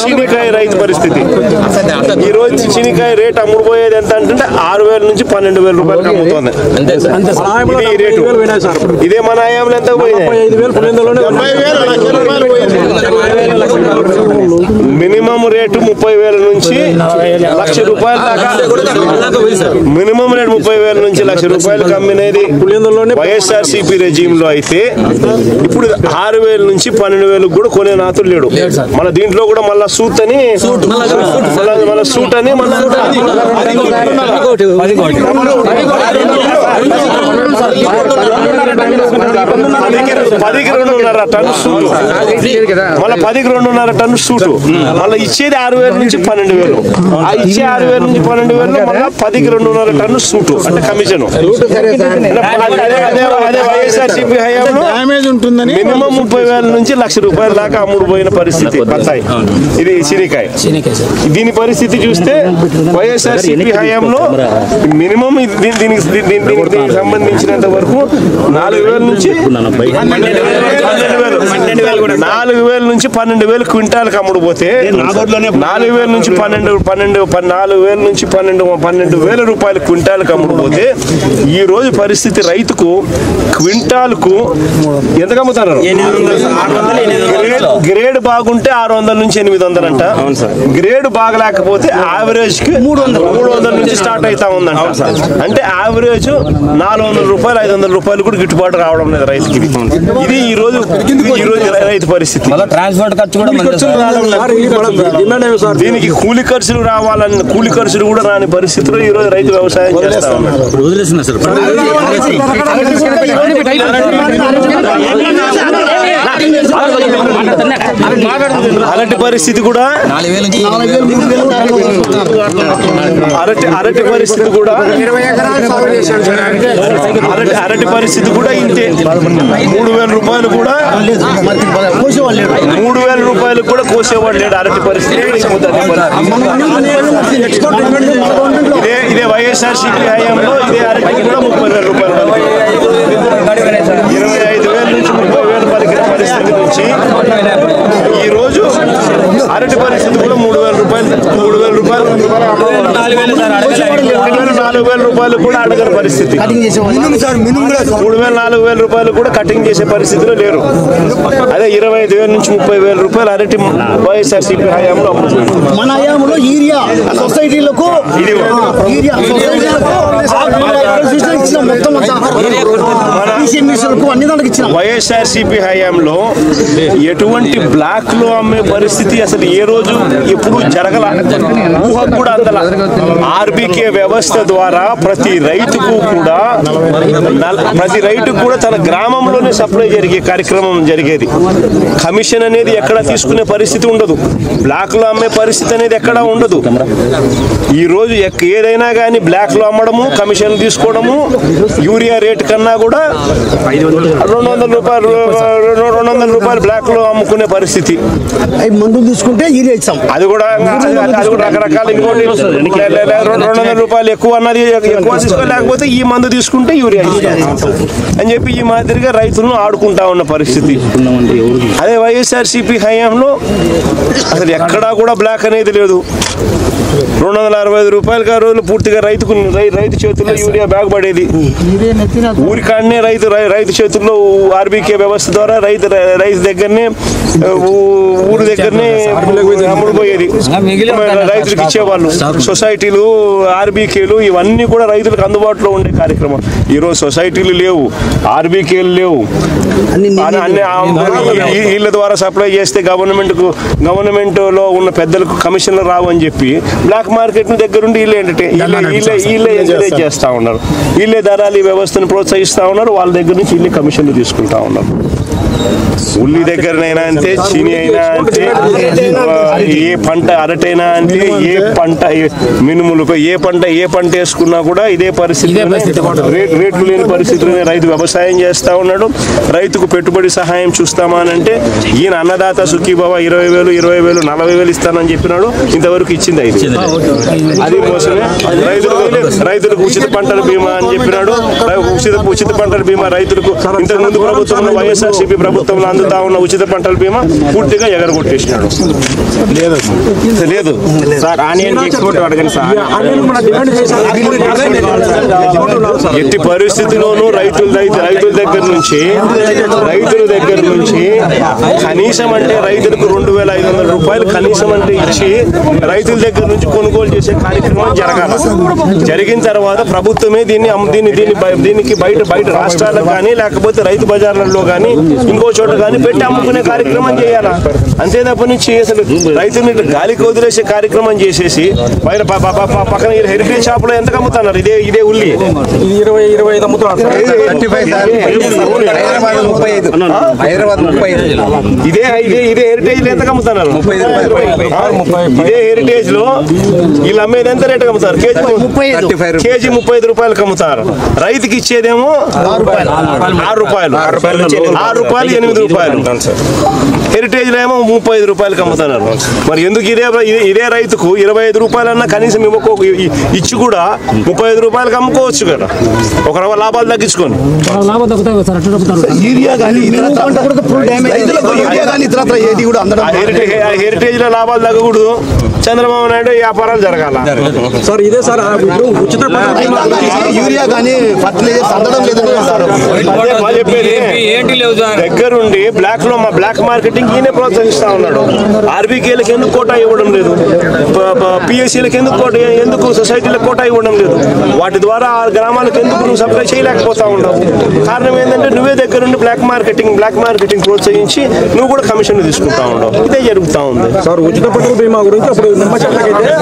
చీనికాయ రైతు పరిస్థితి. ఈ రోజు చీనికాయ రేట్ అమ్ముడుపోయేది ఎంత అంటే 6,000 నుంచి 12,000 రూపాయలకు అమ్ముతుంది. ఈ రేటు ఇదే మన ఆయాంలో ఎంత పోయింది? మినిమం రేటు 30,000 నుంచి 1,00,000 రూపాయల దాకా. మినిమం రేటు 30,000 నుంచి 1,00,000 రూపాయలకు అమ్మినది వైఎస్ఆర్సీపీ రెజీమ్ లో అయితే ఇప్పుడు 6,000 నుంచి 12,000 కూడా కొనే నాతులు లేడు. మన దీంట్లో కూడా మళ్ళా సూట్ అని మళ్ళీ సూట్ అని మళ్ళీ 10కి 2.5 టన్ను సూటు, మళ్ళీ 10కి 2.5 టన్ను సూటు, మళ్ళీ ఇచ్చేది 6,000 నుంచి 12,000. ఆ ఇచ్చే 6,000 నుంచి 12,000 మళ్ళీ 10కి 2.5 టన్ను సూటు అంటే కమిషన్. అదే వైఎస్ఆర్సీపీ హయాంలో మినిమం 30,000 నుంచి 1,00,000 రూపాయల దాకా అమ్ముడుపోయిన పరిస్థితి బత్తాయి. ఇది చీనికాయ. దీని పరిస్థితి చూస్తే వైఎస్ఆర్సీపీ హయాంలో మినిమం దీనికి సంబంధించినంత వరకు 4,000 నుంచి 4,000 నుంచి 12,000 క్వింటాలకు అమ్ముడుపోతే 4,000 నుంచి 12,000 రూపాయల క్వింటాలకు అమ్ముడుపోతే ఈ రోజు పరిస్థితి రైతుకు క్వింటాల్కు ఎంత అమ్ముతారు? గ్రేడ్ బాగుంటే 600 నుంచి 800 అంట. గ్రేడ్ బాగలేకపోతే యావరేజ్ కి 300 నుంచి స్టార్ట్ అవుతా ఉందంట. అంటే యావరేజ్ 400 రూపాయలు 500 రూపాయలు కూడా గిట్టుబాటు రావడం లేదు రైతుకి. ఇది ఈ రోజు రైతు పరిస్థితి. దీనికి కూలి ఖర్చులు రావాలని కూలి ఖర్చులు కూడా రాని పరిస్థితిలో ఈ రోజు రైతు వ్యవసాయం చేస్తా ఉన్నాడు. అరటి పరిస్థితి కూడా అరటి పరిస్థితి కూడా అరటి పరిస్థితి కూడా ఇంతే. 3,000 రూపాయలు కూడా 3,000 రూపాయలు కూడా కోసేవాడు లేడు. అరటి పరిస్థితి ఇదే వైఎస్ఆర్సీపీ హయాంలో ఇదే అరటికి కూడా 30,000 రూపాయలు 25,000 నుంచి 30,000 పలికిన పరిస్థితి నుంచి ఈ రోజు అరటి పరిస్థితి కూడా 3,000 రూపాయలు 4,000 రూపాయలు కూడా అడగని పరిస్థితి. 3,000-4,000 రూపాయలు కూడా కటింగ్ చేసే పరిస్థితిలో లేరు. అదే 25,000 నుంచి 30,000 రూపాయలు అరటి వైఎస్ఆర్సీపీ హయాంలో అమ్ముతుంది. మన హయాంలో యూరియా సొసైటీలకు వైఎస్ఆర్సీపీ హయాంలో ఎటువంటి బ్లాక్ లో అమ్మే పరిస్థితి అసలు ఏ రోజు ఎప్పుడు జరగల, ఊహ కూడా అందల. ఆర్బీకే వ్యవస్థ ద్వారా ప్రతి రైతుకు కూడా తన గ్రామంలోనే సప్లై జరిగే కార్యక్రమం జరిగేది. కమిషన్ అనేది ఎక్కడ తీసుకునే పరిస్థితి ఉండదు, బ్లాక్ లో అమ్మే పరిస్థితి అనేది ఎక్కడ ఉండదు. ఈ రోజు ఏదైనా కానీ బ్లాక్ లో అమ్మడము, కమిషన్ తీసుకోవడము, యూరియా రేట్ కన్నా కూడా 200 రూపాయలు బ్లాక్ లో అమ్ముకునే పరిస్థితి. మందులు తీసుకుంటే యూరియా ఇస్తాం, అది కూడా రకరకాల. ఇంకోటి 200 రూపాయలు ఎక్కువ అన్నది ఎక్కువ తీసుకోలేకపోతే ఈ మందు తీసుకుంటే యూరియా ఇస్తాం అని చెప్పి ఈ మాదిరిగా రైతులను ఆడుకుంటా ఉన్న పరిస్థితి. అదే వైఎస్ఆర్సీపీ హయాంలో అసలు ఎక్కడా కూడా బ్లాక్ అనేది లేదు. 265 రూపాయలకి ఆ రోజులు పూర్తిగా రైతు చేతుల్లో యూరియా బ్యాగ్ పడేది. ఊరికాడనే రైతు చేతుల్లో ఆర్బీకే వ్యవస్థ ద్వారా రైతు దగ్గరనే ఊరి దగ్గరనే అమ్ముడుపోయేది, రైతులకు ఇచ్చేవాళ్ళు. సొసైటీలు, ఆర్బీకేలు ఇవన్నీ కూడా రైతులకు అందుబాటులో ఉండే కార్యక్రమం. ఈరోజు సొసైటీలు లేవు, ఆర్బీకేలు లేవు. వీళ్ళ ద్వారా సప్లై చేస్తే గవర్నమెంట్ లో ఉన్న పెద్దలకు కమిషన్లు రావు అని చెప్పి బ్లాక్ మార్కెట్ దగ్గరుండి వీళ్ళే ఎంకరేజ్ చేస్తా ఉన్నారు. వీళ్ళే దళారీ వ్యవస్థను ప్రోత్సహిస్తా ఉన్నారు. వాళ్ళ దగ్గర నుంచి వీళ్ళే కమిషన్లు తీసుకుంటా ఉన్నారు. ఉల్లి దగ్గరనైనా అంతే, చీని అయినా అంతే, ఏ పంట అరటైనా అంతే, ఏ పంట మినుములు ఏ పంట వేసుకున్నా కూడా ఇదే పరిస్థితి. రేట్లు లేని పరిస్థితుల్లోనే రైతు వ్యవసాయం చేస్తా ఉన్నాడు. రైతుకు పెట్టుబడి సహాయం చూస్తామా అని అంటే ఈయన అన్నదాత సుఖీభవ 20,000 40,000 ఇస్తానని చెప్పినాడు. ఇంతవరకు ఇచ్చింది 5,000. అది మోసమే. రైతులకు ఉచిత పంటల బీమా అని చెప్పినాడు. ఉచిత పంటల బీమా రైతులకు ఇంతకు ముందు ప్రభుత్వంలో వైఎస్ఆర్సీపీ ప్రభుత్వంలో అందుతా ఉన్న ఉచిత పంటల బీమా బీమా పూర్తిగా ఎగరగొట్టేసినాడు. లేదు సార్ ఆనియన్ ఎక్స్పోర్ట్ అడగండి సార్. ఎట్టి పరిస్థితిలోనూ రైతుల దగ్గర నుంచి కనీసం అంటే రైతులకు 2,500 రూపాయలు కనీసం అంటే ఇచ్చి రైతుల దగ్గర నుంచి కొనుగోలు చేసే కార్యక్రమం జరగాలి. జరిగిన తర్వాత ప్రభుత్వమే దీనికి బయట రాష్ట్రాలకు కానీ లేకపోతే రైతు బజార్లలో కానీ ఇంకో చోట కానీ పెట్టి అమ్ముకునే కార్యక్రమం చేయాలా. అంతే తప్ప నుంచి అసలు రైతుని గాలికి వదిలేసే కార్యక్రమం చేసేసి బయట పక్కన హెరిటేజ్ షాప్ లో ఎంత అమ్ముతున్నారు? ఇదే ఉల్లి 20-25 అమ్ముతున్నారు. ఇదే హెరిటేజ్ లో ఎంత అమ్ముతున్నారు? ఇదే హెరిటేజ్ లో వీళ్ళు అమ్మేది ఎంత రేట్ అమ్ముతారు? కేజీ 35 రూపాయలకు అమ్ముతారు. రైతుకి ఇచ్చేదేమో 6 రూపాయలు, 8 రూపాయలు. హెరిటేజ్ లో ఏమో 35 రూపాయలకు అమ్ముతున్నారు. మరి ఎందుకు ఇదే రైతుకు 25 రూపాయలన్నా కనీసం ఇచ్చి కూడా 35 రూపాయలకు అమ్ముకోవచ్చు కదా, ఒక రవ్వ లాభాలు తగ్గించుకొని. హెరిటేజ్ లో లాభాలు తగ్గకూడదు, చంద్రబాబు నాయుడు వ్యాపారాలు జరగాల. సార్ ఇదే సార్ ఉచిత యూరియా కానీ ఫర్టిలైజర్స్ అందడం దగ్గరుండి బ్లాక్ మార్కెటింగ్ ఈయనే ప్రోత్సహిస్తా ఉన్నాడు. ఆర్బీకేలకు ఎందుకు కోటా ఇవ్వడం లేదు? పిఎస్సీలకు ఎందుకు సొసైటీలకు కోటా ఇవ్వడం లేదు? వాటి ద్వారా ఆ గ్రామాలకు ఎందుకు నువ్వు సప్లై చేయలేకపోతా ఉన్నావు? కారణం ఏంటంటే నువ్వే దగ్గరుండి బ్లాక్ మార్కెటింగ్ ప్రోత్సహించి నువ్వు కూడా కమిషన్ తీసుకుంటా ఉన్నావు. ఇదే జరుగుతా ఉంది. సార్ ఉచిత పంటల బీమా గురించి అప్పుడు నిమ్మచెట్లకైతే